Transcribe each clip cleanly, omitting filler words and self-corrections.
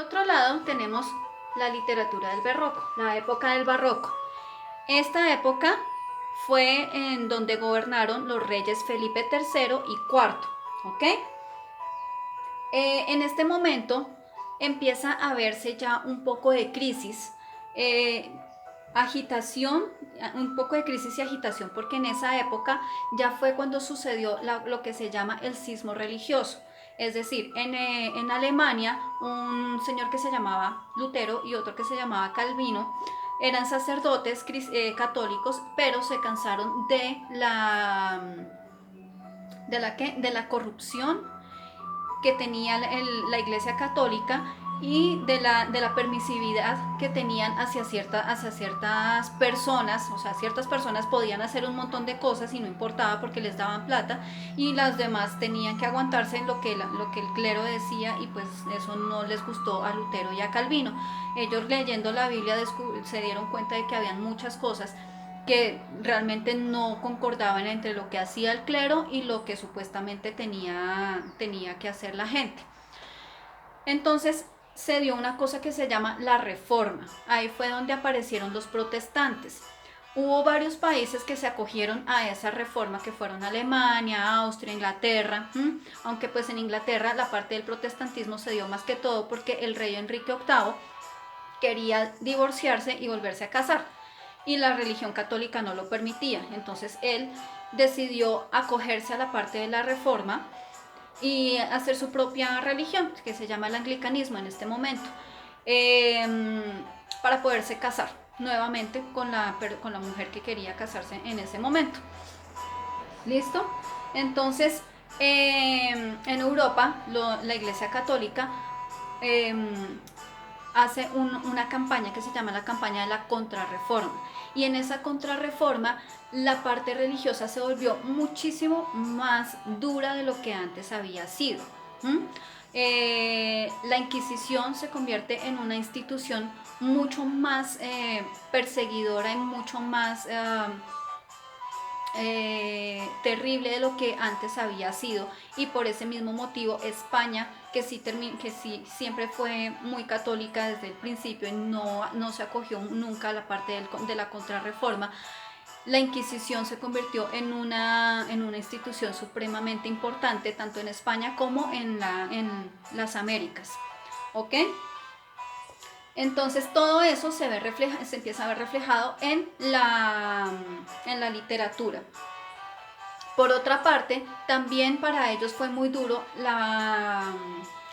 otro lado tenemos la literatura del barroco, la época del barroco. Esta época fue en donde gobernaron los reyes Felipe III y IV, ¿ok? En este momento empieza a verse ya un poco de crisis, eh, agitación, un poco de crisis y agitación, porque en esa época ya fue cuando sucedió lo que se llama el cisma religioso. Es decir, en Alemania, un señor que se llamaba Lutero y otro que se llamaba Calvino eran sacerdotes católicos, pero se cansaron de la corrupción que tenía la Iglesia Católica y de la permisividad que tenían hacia ciertas personas. O sea, ciertas personas podían hacer un montón de cosas y no importaba porque les daban plata, y las demás tenían que aguantarse en lo que el clero decía, y pues eso no les gustó a Lutero y a Calvino. Ellos, leyendo la Biblia, se dieron cuenta de que habían muchas cosas que realmente no concordaban entre lo que hacía el clero y lo que supuestamente tenía que hacer la gente. Entonces se dio una cosa que se llama la Reforma. Ahí fue donde aparecieron los protestantes. Hubo varios países que se acogieron a esa reforma, que fueron Alemania, Austria, Inglaterra, aunque pues en Inglaterra la parte del protestantismo se dio más que todo porque el rey Enrique VIII quería divorciarse y volverse a casar, y la religión católica no lo permitía. Entonces él decidió acogerse a la parte de la reforma y hacer su propia religión, que se llama el anglicanismo en este momento, eh, para poderse casar nuevamente con la mujer que quería casarse en ese momento. ¿Listo? Entonces, en Europa, la Iglesia Católica eh, hace una campaña que se llama la campaña de la contrarreforma. Y en esa contrarreforma la parte religiosa se volvió muchísimo más dura de lo que antes había sido. La Inquisición se convierte en una institución mucho más perseguidora y mucho más terrible de lo que antes había sido, y por ese mismo motivo España, que sí siempre fue muy católica desde el principio y no se acogió nunca a la parte de la contrarreforma, la Inquisición se convirtió en una institución supremamente importante tanto en España como en las Américas. ¿Ok? Entonces todo eso se empieza a ver reflejado en la literatura. Por otra parte, también para ellos fue muy duro la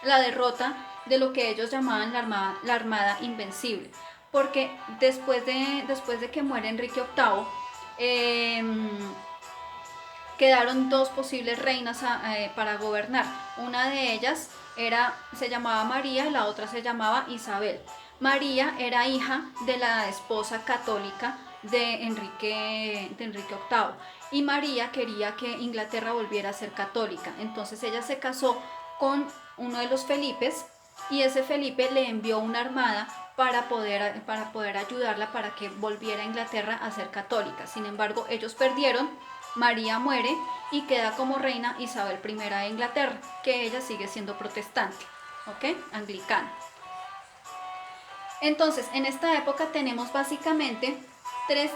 derrota de lo que ellos llamaban la Armada Invencible, porque después de que muere Enrique VIII, eh, quedaron dos posibles reinas para gobernar. Una de ellas se llamaba María y la otra se llamaba Isabel. María era hija de la esposa católica de Enrique VIII, y María quería que Inglaterra volviera a ser católica. Entonces ella se casó con uno de los Felipes, y ese Felipe le envió una armada para poder ayudarla para que volviera a Inglaterra a ser católica. Sin embargo, ellos perdieron. María muere y queda como reina Isabel I de Inglaterra, que ella sigue siendo protestante, ¿ok? Anglicana. Entonces, en esta época tenemos básicamente tres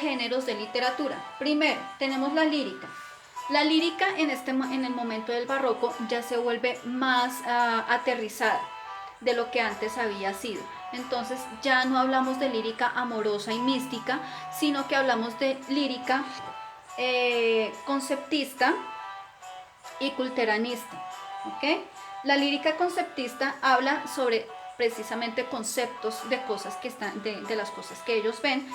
géneros de literatura. Primero, tenemos la lírica. La lírica en el momento del barroco ya se vuelve más aterrizada de lo que antes había sido. Entonces ya no hablamos de lírica amorosa y mística, sino que hablamos de lírica conceptista y culteranista. ¿Okay? La lírica conceptista habla sobre precisamente conceptos de cosas que están, de las cosas que ellos ven.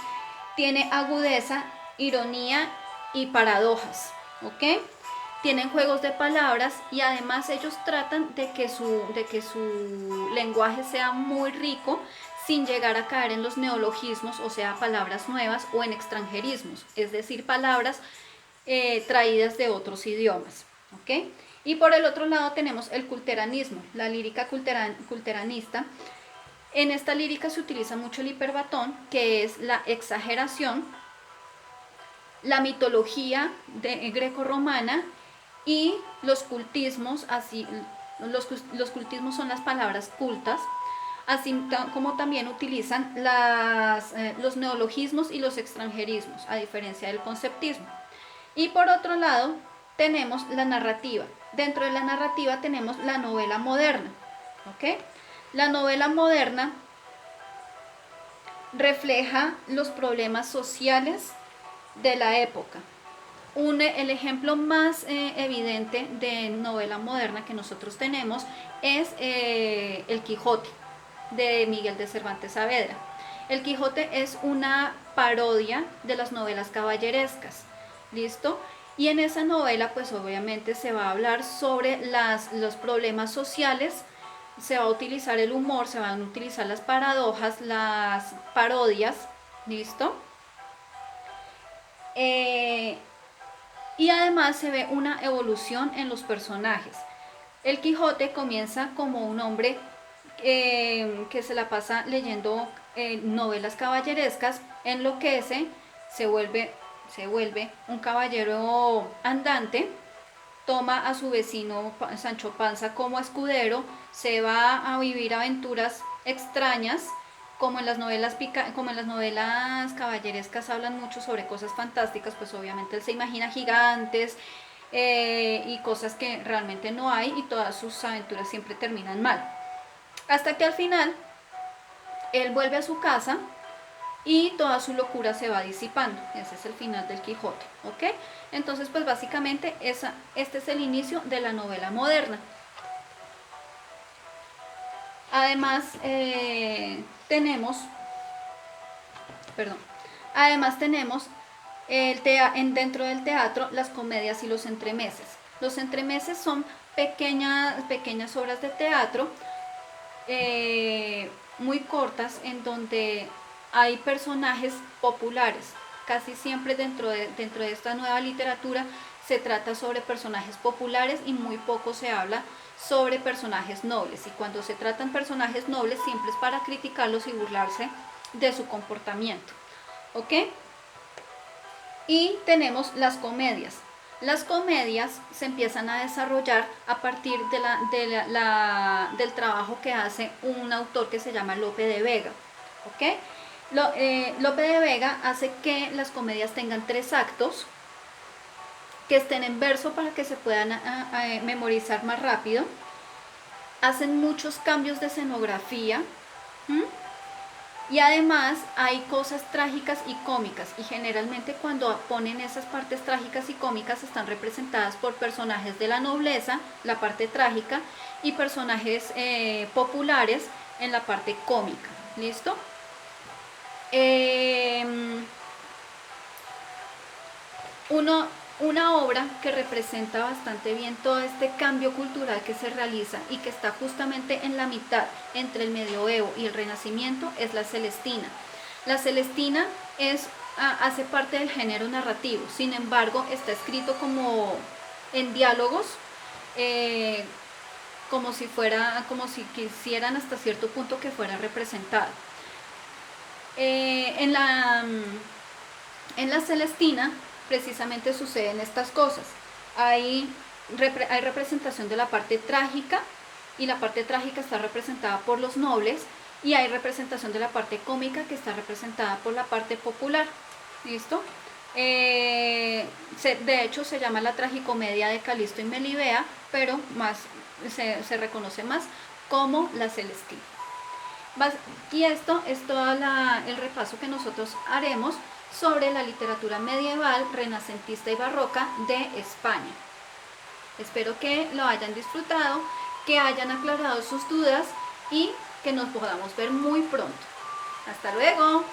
Tiene agudeza, ironía y paradojas. ¿Ok? Tienen juegos de palabras, y además ellos tratan de que su lenguaje sea muy rico sin llegar a caer en los neologismos, o sea, palabras nuevas, o en extranjerismos, es decir, palabras traídas de otros idiomas. ¿Ok? Y por el otro lado tenemos el culteranismo, la lírica culteranista. En esta lírica se utiliza mucho el hiperbatón, que es la exageración, la mitología greco-romana y los cultismos, así los cultismos son las palabras cultas, así como también utilizan los neologismos y los extranjerismos, a diferencia del conceptismo. Y por otro lado, tenemos la narrativa. Dentro de la narrativa tenemos la novela moderna. ¿Ok? La novela moderna refleja los problemas sociales de la época. El ejemplo más evidente de novela moderna que nosotros tenemos es El Quijote, de Miguel de Cervantes Saavedra. El Quijote es una parodia de las novelas caballerescas, ¿listo? Y en esa novela pues obviamente se va a hablar sobre los problemas sociales, se va a utilizar el humor, se van a utilizar las paradojas, las parodias, ¿listo? Y además se ve una evolución en los personajes. El Quijote comienza como un hombre que se la pasa leyendo novelas caballerescas, enloquece, se vuelve un caballero andante, toma a su vecino Sancho Panza como escudero, se va a vivir aventuras extrañas, como en las novelas caballerescas hablan mucho sobre cosas fantásticas, pues obviamente él se imagina gigantes y cosas que realmente no hay, y todas sus aventuras siempre terminan mal. Hasta que al final él vuelve a su casa y toda su locura se va disipando. Ese es el final del Quijote, ¿ok? Entonces, pues básicamente este es el inicio de la novela moderna. Además, tenemos dentro del teatro las comedias y los entremeses. Los entremeses son pequeñas obras de teatro muy cortas, en donde hay personajes populares. Casi siempre dentro de esta nueva literatura se trata sobre personajes populares y muy poco se habla sobre personajes nobles. Y cuando se tratan personajes nobles siempre es para criticarlos y burlarse de su comportamiento. ¿Ok? Y tenemos las comedias. Las comedias se empiezan a desarrollar a partir del trabajo que hace un autor que se llama Lope de Vega. ¿Ok? Lope de Vega hace que las comedias tengan 3 actos, que estén en verso para que se puedan memorizar más rápido. Hacen muchos cambios de escenografía. Y además hay cosas trágicas y cómicas, y generalmente cuando ponen esas partes trágicas y cómicas están representadas por personajes de la nobleza, la parte trágica, y personajes populares en la parte cómica. ¿Listo? Una obra que representa bastante bien todo este cambio cultural que se realiza y que está justamente en la mitad entre el medioevo y el renacimiento es La Celestina. La Celestina hace parte del género narrativo, sin embargo está escrito como en diálogos, como si quisieran hasta cierto punto que fuera representado. En la Celestina precisamente suceden estas cosas. Hay representación de la parte trágica, y la parte trágica está representada por los nobles, y hay representación de la parte cómica, que está representada por la parte popular. ¿Listo? De hecho se llama la tragicomedia de Calisto y Melibea, pero se reconoce más como La Celestina. Y esto es todo el repaso que nosotros haremos sobre la literatura medieval, renacentista y barroca de España. Espero que lo hayan disfrutado, que hayan aclarado sus dudas y que nos podamos ver muy pronto. ¡Hasta luego!